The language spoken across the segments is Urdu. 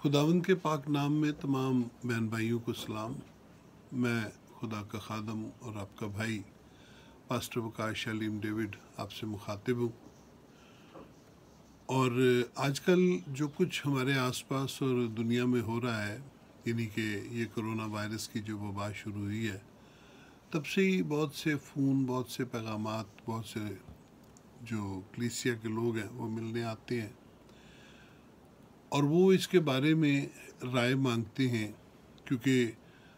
خداوند کے پاک نام میں تمام بہن بھائیوں کو سلام۔ میں خدا کا خادم اور آپ کا بھائی پاسٹر وقاش علیم ڈیوڈ آپ سے مخاطب ہوں۔ اور آج کل جو کچھ ہمارے آس پاس اور دنیا میں ہو رہا ہے، یعنی کہ یہ کرونا وائرس کی جو وبا شروع ہوئی ہے، تب سے ہی بہت سے فون، بہت سے پیغامات، بہت سے جو کلیسیا کے لوگ ہیں وہ ملنے آتے ہیں اور وہ اس کے بارے میں رائے مانگتے ہیں، کیونکہ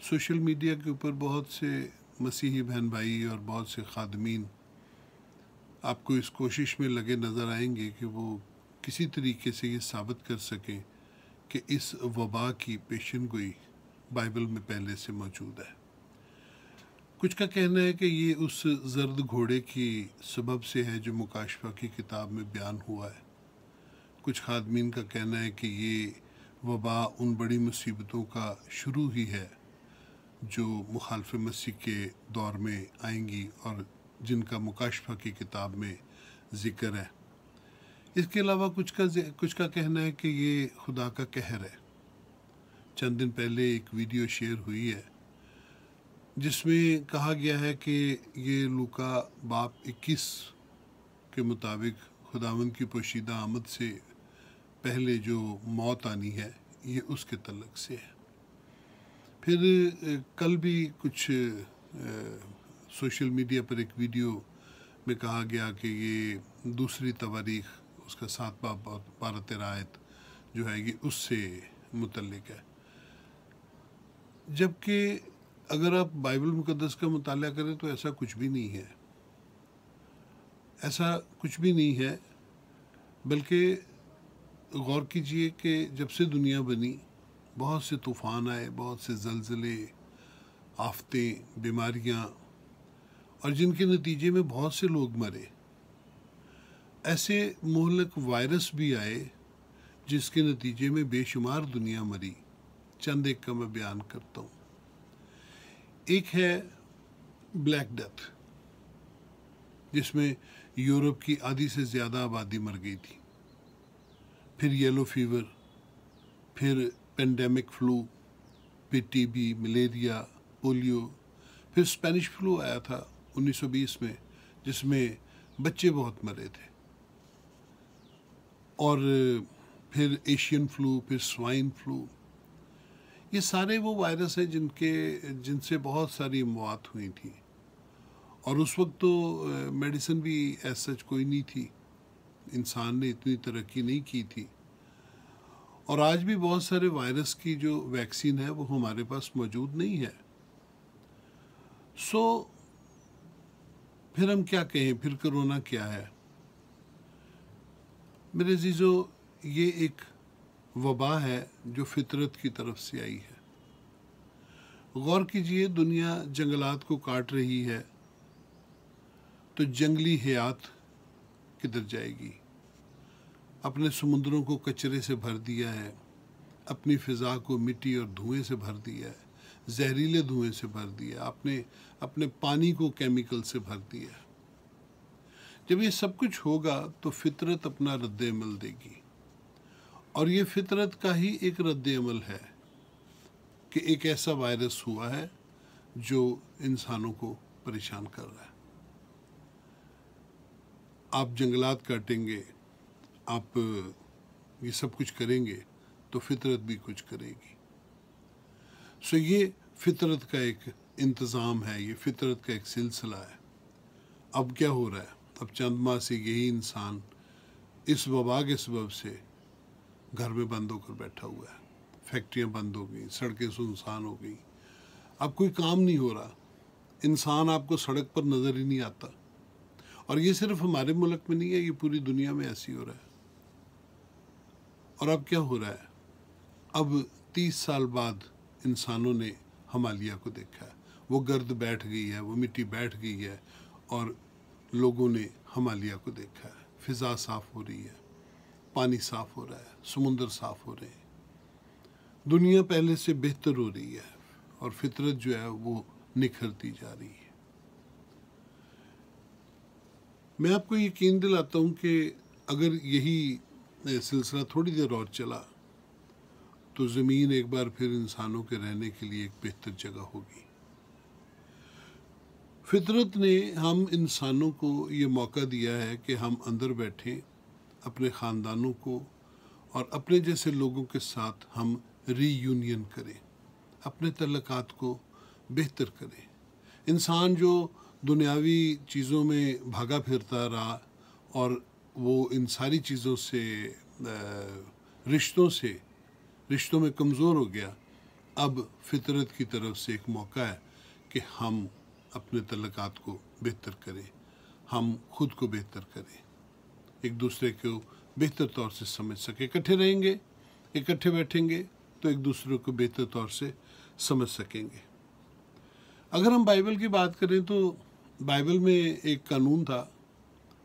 سوشل میڈیا کے اوپر بہت سے مسیحی بہن بھائی اور بہت سے خادمین آپ کو اس کوشش میں لگے نظر آئیں گے کہ وہ کسی طریقے سے یہ ثابت کر سکیں کہ اس وبا کی پیشن گوئی بائبل میں پہلے سے موجود ہے۔ کچھ کا کہنا ہے کہ یہ اس زرد گھوڑے کی سبب سے ہے جو مکاشفہ کی کتاب میں بیان ہوا ہے۔ کچھ خادمین کا کہنا ہے کہ یہ وبا ان بڑی مصیبتوں کا شروع ہی ہے جو مخالف مسیح کے دور میں آئیں گی اور جن کا مکاشفہ کی کتاب میں ذکر ہے۔ اس کے علاوہ کچھ کا کہنا ہے کہ یہ خدا کا قہر ہے۔ چند دن پہلے ایک ویڈیو شیئر ہوئی ہے جس میں کہا گیا ہے کہ یہ لوکا باب 21 کے مطابق خداوند کی پوشیدہ آمد سے پہلے جو موت آنی ہے یہ اس کے تعلق سے ہے۔ پھر کل بھی کچھ سوشل میڈیا پر ایک ویڈیو میں کہا گیا کہ یہ دوسری تواریخ اس کا 7 باب 12 آیت جو ہے یہ اس سے متعلق ہے، جبکہ اگر آپ بائبل مقدس کا مطالعہ کریں تو ایسا کچھ بھی نہیں ہے، ایسا کچھ بھی نہیں ہے۔ بلکہ غور کیجئے کہ جب سے دنیا بنی بہت سے طوفان آئے، بہت سے زلزلے، آفتیں، بیماریاں، اور جن کے نتیجے میں بہت سے لوگ مرے۔ ایسے مہلک وائرس بھی آئے جس کے نتیجے میں بے شمار دنیا مری۔ چند ایک کا میں بیان کرتا ہوں۔ ایک ہے بلیک ڈیتھ، جس میں یورپ کی آدھی سے زیادہ آبادی مر گئی تھی۔ پھر یلو فیور، پھر پینڈیمک فلو، پھر ٹی بی، ملیریا، پولیو، پھر اسپینش فلو آیا تھا 1920 میں جس میں بچے بہت مرے تھے، اور پھر ایشین فلو، پھر سوائن فلو۔ یہ سارے وہ وائرس ہیں جن سے بہت ساری موات ہوئی تھیں، اور اس وقت تو میڈیسن بھی ایز سچ کوئی نہیں تھی، انسان نے اتنی ترقی نہیں کی تھی، اور آج بھی بہت سارے وائرس کی جو ویکسین ہے وہ ہمارے پاس موجود نہیں ہے۔ پھر ہم کیا کہیں، پھر کرونا کیا ہے؟ میرے عزیزو، یہ ایک وبا ہے جو فطرت کی طرف سے آئی ہے۔ غور کیجئے، دنیا جنگلات کو کاٹ رہی ہے تو جنگلی حیات کدھر جائے گی؟ اپنے سمندروں کو کچرے سے بھر دیا ہے، اپنی فضا کو مٹی اور دھوئیں سے بھر دیا ہے، زہریلے دھوئیں سے بھر دیا، اپنے پانی کو کیمیکل سے بھر دیا ہے۔ جب یہ سب کچھ ہوگا تو فطرت اپنا رد عمل دے گی، اور یہ فطرت کا ہی ایک رد عمل ہے کہ ایک ایسا وائرس ہوا ہے جو انسانوں کو پریشان کر رہا ہے۔ آپ جنگلات کاٹیں گے، آپ یہ سب کچھ کریں گے تو فطرت بھی کچھ کرے گی۔ یہ فطرت کا ایک انتظام ہے، یہ فطرت کا ایک سلسلہ ہے۔ اب کیا ہو رہا ہے؟ اب چند ماہ سے یہی انسان اس وبا کے سبب سے گھر میں بند ہو کر بیٹھا ہوا ہے۔ فیکٹریاں بند ہو گئیں، سڑکیں سنسان ہو گئیں، اب کوئی کام نہیں ہو رہا، انسان آپ کو سڑک پر نظر ہی نہیں آتا۔ اور یہ صرف ہمارے ملک میں نہیں ہے، یہ پوری دنیا میں ایسی ہو رہا ہے۔ اور اب کیا ہو رہا ہے؟ اب 30 سال بعد انسانوں نے ہمالیہ کو دیکھا ہے، وہ گرد بیٹھ گئی ہے، وہ مٹی بیٹھ گئی ہے، اور لوگوں نے ہمالیہ کو دیکھا ہے۔ فضا صاف ہو رہی ہے، پانی صاف ہو رہا ہے، سمندر صاف ہو رہے ہیں، دنیا پہلے سے بہتر ہو رہی ہے، اور فطرت جو ہے وہ نکھرتی جا رہی ہے۔ میں آپ کو یقین دلاتا ہوں کہ اگر یہی سلسلہ تھوڑی دیر اور چلا تو زمین ایک بار پھر انسانوں کے رہنے کے لیے ایک بہتر جگہ ہوگی۔ فطرت نے ہم انسانوں کو یہ موقع دیا ہے کہ ہم اندر بیٹھیں، اپنے خاندانوں کو اور اپنے جیسے لوگوں کے ساتھ ہم ری یونین کریں، اپنے تعلقات کو بہتر کریں۔ انسان جو دنیاوی چیزوں میں بھاگا پھرتا رہا اور وہ ان ساری چیزوں سے رشتوں میں کمزور ہو گیا، اب فطرت کی طرف سے ایک موقع ہے کہ ہم اپنے تعلقات کو بہتر کریں، ہم خود کو بہتر کریں، ایک دوسرے کو بہتر طور سے سمجھ سکیں۔ اکٹھے رہیں گے، اکٹھے بیٹھیں گے تو ایک دوسرے کو بہتر طور سے سمجھ سکیں گے۔ اگر ہم بائبل کی بات کریں تو بائبل میں ایک قانون تھا،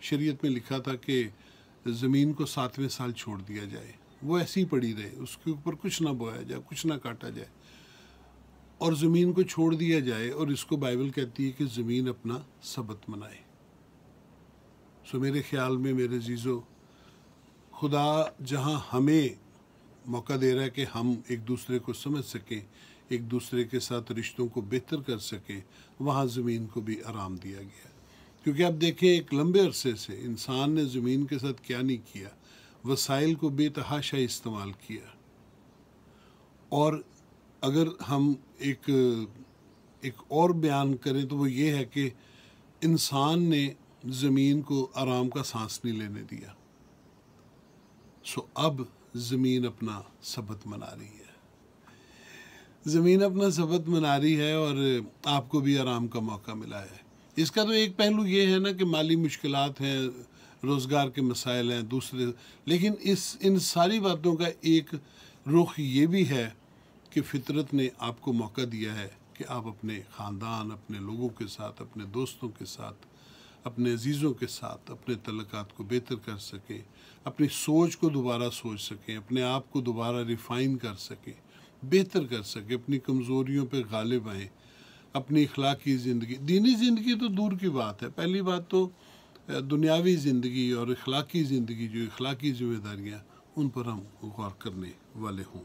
شریعت میں لکھا تھا کہ زمین کو 7ویں سال چھوڑ دیا جائے، وہ ایسی ہی پڑی رہے، اس کے اوپر کچھ نہ بویا جائے، کچھ نہ کاٹا جائے، اور زمین کو چھوڑ دیا جائے۔ اور اس کو بائبل کہتی ہے کہ زمین اپنا سبت منائے۔ میرے خیال میں میرے عزیزو، خدا جہاں ہمیں موقع دے رہا ہے کہ ہم ایک دوسرے کو سمجھ سکیں، ایک دوسرے کے ساتھ رشتوں کو بہتر کر سکیں، وہاں زمین کو بھی آرام دیا گیا۔ کیونکہ اب دیکھیں ایک لمبے عرصے سے انسان نے زمین کے ساتھ کیا نہیں کیا، وسائل کو بے تحاشا استعمال کیا۔ اور اگر ہم ایک اور بیان کریں تو وہ یہ ہے کہ انسان نے زمین کو آرام کا سانس نہیں لینے دیا۔ اب زمین اپنا سبت منا رہی ہے، زمین اپنا سبت منا رہی ہے اور آپ کو بھی آرام کا موقع ملا ہے۔ اس کا تو ایک پہلو یہ ہے نا کہ مالی مشکلات ہیں، روزگار کے مسائل ہیں، دوسرے، لیکن ان ساری باتوں کا ایک رخ یہ بھی ہے کہ فطرت نے آپ کو موقع دیا ہے کہ آپ اپنے خاندان، اپنے لوگوں کے ساتھ، اپنے دوستوں کے ساتھ، اپنے عزیزوں کے ساتھ اپنے تعلقات کو بہتر کر سکیں، اپنی سوچ کو دوبارہ سوچ سکیں، اپنے آپ کو دوبارہ ریفائن کر سکیں، بہتر کر سکیں، اپنی کمزوریوں پہ غالب آئیں، اپنی اخلاقی زندگی، دینی زندگی تو دور کی بات ہے، پہلی بات تو دنیاوی زندگی اور اخلاقی زندگی، جو اخلاقی ذمہ داریاں، ان پر ہم غور کرنے والے ہوں۔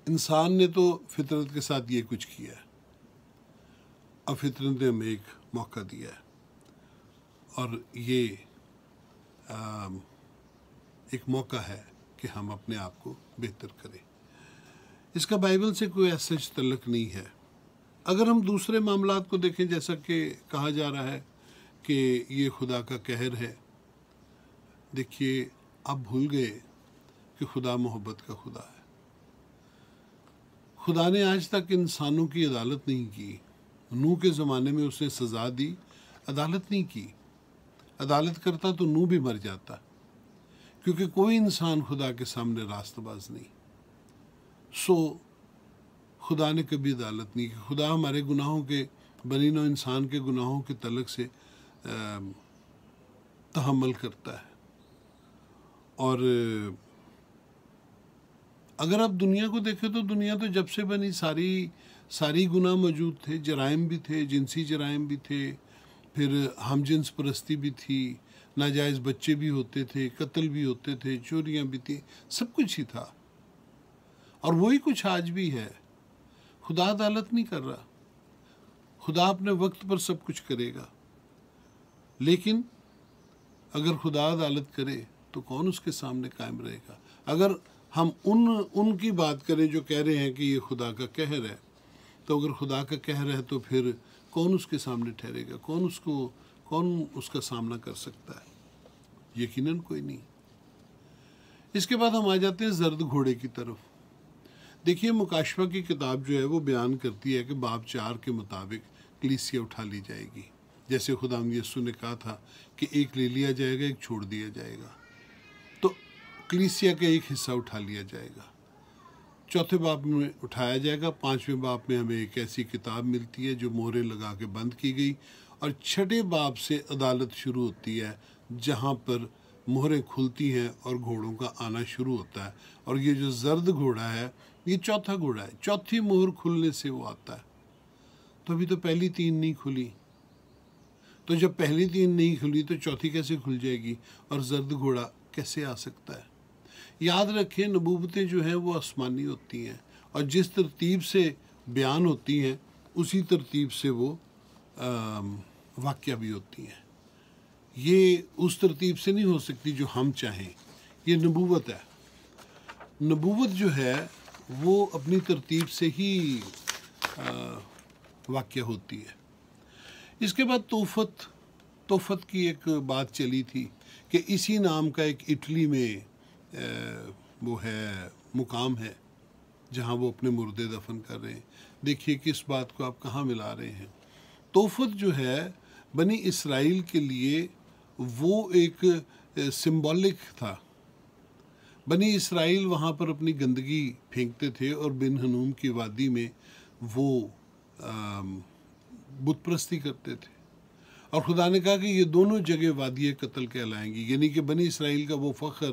انسان نے تو فطرت کے ساتھ یہ کچھ کیا ہے، اب فطرت نے ہمیں ایک موقع دیا ہے، اور یہ ایک موقع ہے کہ ہم اپنے آپ کو بہتر کریں۔ اس کا بائبل سے کوئی ایسا تعلق نہیں ہے۔ اگر ہم دوسرے معاملات کو دیکھیں، جیسا کہ کہا جا رہا ہے کہ یہ خدا کا قہر ہے، دیکھیے آپ بھول گئے کہ خدا محبت کا خدا ہے۔ خدا نے آج تک انسانوں کی عدالت نہیں کی۔ نوح کے زمانے میں اس نے سزا دی، عدالت نہیں کی۔ عدالت کرتا تو نوح بھی مر جاتا، کیونکہ کوئی انسان خدا کے سامنے راست باز نہیں۔ خدا نے کبھی عدالت نہیں کی۔ خدا ہمارے گناہوں کے، بنی نوع انسان کے گناہوں کے تعلق سے تحمل کرتا ہے۔ اور اگر آپ دنیا کو دیکھیں تو دنیا تو جب سے بنی ساری گناہ موجود تھے، جرائم بھی تھے، جنسی جرائم بھی تھے، پھر ہم جنس پرستی بھی تھی، ناجائز بچے بھی ہوتے تھے، قتل بھی ہوتے تھے، چوریاں بھی تھیں، سب کچھ ہی تھا، اور وہی کچھ آج بھی ہے۔ خدا عدالت نہیں کر رہا، خدا اپنے وقت پر سب کچھ کرے گا، لیکن اگر خدا عدالت کرے تو کون اس کے سامنے قائم رہے گا؟ اگر ہم ان کی بات کریں جو کہہ رہے ہیں کہ یہ خدا کا قہر ہے، تو اگر خدا کا قہر ہے تو پھر کون اس کے سامنے ٹھہرے گا؟ کون اس کا سامنا کر سکتا ہے؟ یقیناً کوئی نہیں۔ اس کے بعد ہم آ جاتے ہیں زرد گھوڑے کی طرف۔ دیکھیے مکاشفہ کی کتاب جو ہے وہ بیان کرتی ہے کہ باب 4 کے مطابق کلیسیا اٹھا لی جائے گی، جیسے خداوند یسوع نے کہا تھا کہ ایک لے لیا جائے گا، ایک چھوڑ دیا جائے گا، تو کلیسیا کا ایک حصہ اٹھا لیا جائے گا۔ چوتھے باب میں اٹھایا جائے گا۔ 5ویں باب میں ہمیں ایک ایسی کتاب ملتی ہے جو مہرے لگا کے بند کی گئی، اور 6 باب سے عدالت شروع ہوتی ہے، جہاں پر مہریں کھلتی ہیں اور گھوڑوں کا آنا شروع ہوتا ہے۔ اور یہ جو زرد گھوڑا ہے یہ چوتھا گھوڑا ہے، چوتھی مہر کھلنے سے وہ آتا ہے۔ تو ابھی تو پہلی 3 نہیں کھلی، تو جب پہلی 3 نہیں کھلی تو چوتھی کیسے کھل جائے گی؟ اور زرد گھوڑا کیسے آ سکتا ہے؟ یاد رکھیں نبوتیں جو ہیں وہ آسمانی ہوتی ہیں، اور جس ترتیب سے بیان ہوتی ہیں اسی ترتیب سے وہ واقعہ بھی ہوتی ہیں. یہ اس ترتیب سے نہیں ہو سکتی جو ہم چاہیں. یہ نبوت ہے. نبوت جو ہے وہ اپنی ترتیب سے ہی واقعہ ہوتی ہے. اس کے بعد توفت کی ایک بات چلی تھی کہ اسی نام کا ایک اٹلی میں وہ ہے مقام ہے جہاں وہ اپنے مردے دفن کر رہے ہیں. دیکھیے کہ اس بات کو آپ کہاں ملا رہے ہیں. توفت جو ہے بنی اسرائیل کے لیے وہ ایک سمبولک تھا. بنی اسرائیل وہاں پر اپنی گندگی پھینکتے تھے اور بن ہنوم کی وادی میں وہ بت پرستی کرتے تھے، اور خدا نے کہا کہ یہ دونوں جگہ وادی قتل کہلائیں گی. یعنی کہ بنی اسرائیل کا وہ فخر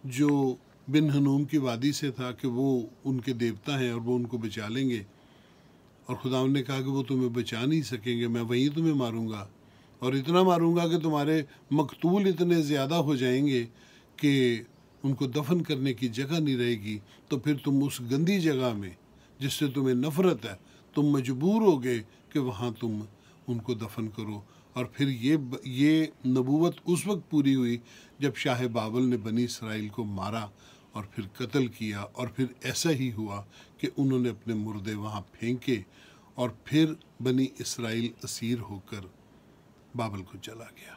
جو بن ہنوم کی وادی سے تھا کہ وہ ان کے دیوتا ہیں اور وہ ان کو بچا لیں گے، اور خدا نے کہا کہ وہ تمہیں بچا نہیں سکیں گے، میں وہیں تمہیں ماروں گا، اور اتنا ماروں گا کہ تمہارے مقتول اتنے زیادہ ہو جائیں گے کہ ان کو دفن کرنے کی جگہ نہیں رہے گی. تو پھر تم اس گندی جگہ میں جس سے تمہیں نفرت ہے تم مجبور ہو گئے کہ وہاں تم ان کو دفن کرو. اور پھر یہ نبوت اس وقت پوری ہوئی جب شاہ بابل نے بنی اسرائیل کو مارا اور پھر قتل کیا، اور پھر ایسا ہی ہوا کہ انہوں نے اپنے مردے وہاں پھینکے، اور پھر بنی اسرائیل اسیر ہو کر بابل کو چلا گیا.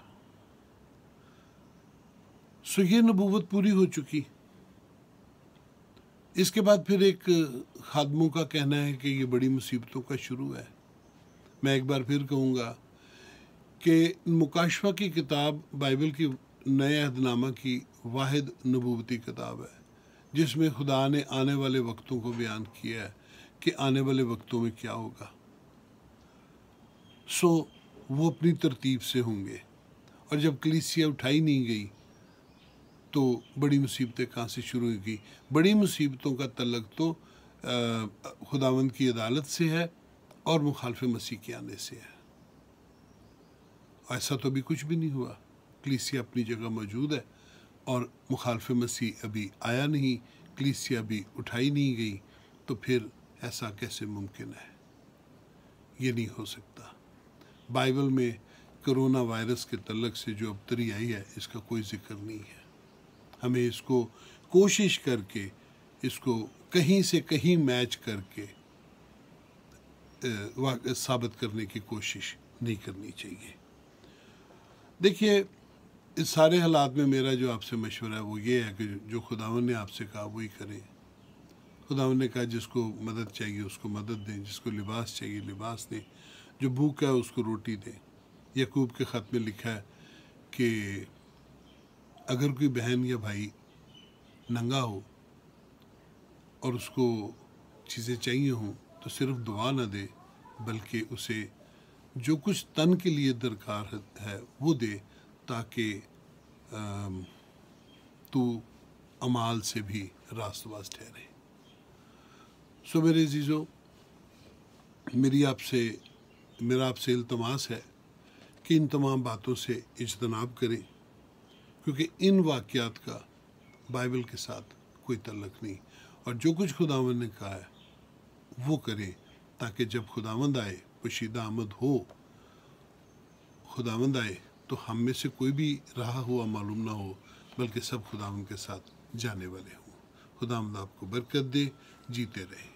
سو یہ نبوت پوری ہو چکی. اس کے بعد پھر ایک خادموں کا کہنا ہے کہ یہ بڑی مصیبتوں کا شروع ہے. میں ایک بار پھر کہوں گا کہ مکاشفہ کی کتاب بائبل کی نئے عہد نامہ کی واحد نبوتی کتاب ہے جس میں خدا نے آنے والے وقتوں کو بیان کیا ہے کہ آنے والے وقتوں میں کیا ہوگا. سو وہ اپنی ترتیب سے ہوں گے، اور جب کلیسیا اٹھائی نہیں گئی تو بڑی مصیبتیں کہاں سے شروع ہوئی. بڑی مصیبتوں کا تعلق تو خداوند کی عدالت سے ہے اور مخالف مسیح کے آنے سے ہے. ایسا تو ابھی کچھ بھی نہیں ہوا. کلیسیا اپنی جگہ موجود ہے اور مخالف مسیح ابھی آیا نہیں، کلیسیا ابھی اٹھائی نہیں گئی. تو پھر ایسا کیسے ممکن ہے؟ یہ نہیں ہو سکتا. بائبل میں کرونا وائرس کے تعلق سے جو ابتری آئی ہے اس کا کوئی ذکر نہیں ہے. ہمیں اس کو کوشش کر کے اس کو کہیں سے کہیں میچ کر کے ثابت کرنے کی کوشش نہیں کرنی چاہیے. دیکھیے اس سارے حالات میں میرا جو آپ سے مشورہ ہے وہ یہ ہے کہ جو خداوند نے آپ سے کہا وہی کریں. خداوند نے کہا جس کو مدد چاہیے اس کو مدد دیں، جس کو لباس چاہیے لباس دیں، جو بھوکا ہے اس کو روٹی دیں. یعقوب کے خط میں لکھا ہے کہ اگر کوئی بہن یا بھائی ننگا ہو اور اس کو چیزیں چاہیے ہوں تو صرف دعا نہ دے بلکہ اسے جو کچھ تن کے لیے درکار ہے وہ دے، تاکہ تو اعمال سے بھی راست باز ٹھہرے. سو میرے عزیزو، میرا آپ سے التماس ہے کہ ان تمام باتوں سے اجتناب کریں، کیونکہ ان واقعات کا بائبل کے ساتھ کوئی تعلق نہیں. اور جو کچھ خداوند نے کہا ہے وہ کریں، تاکہ جب خداوند آئے، پشیدہ آمد ہو، خداوند آئے تو ہم میں سے کوئی بھی رہا ہوا معلوم نہ ہو، بلکہ سب خداوند کے ساتھ جانے والے ہوں. خداوند آپ کو برکت دے. جیتے رہیں.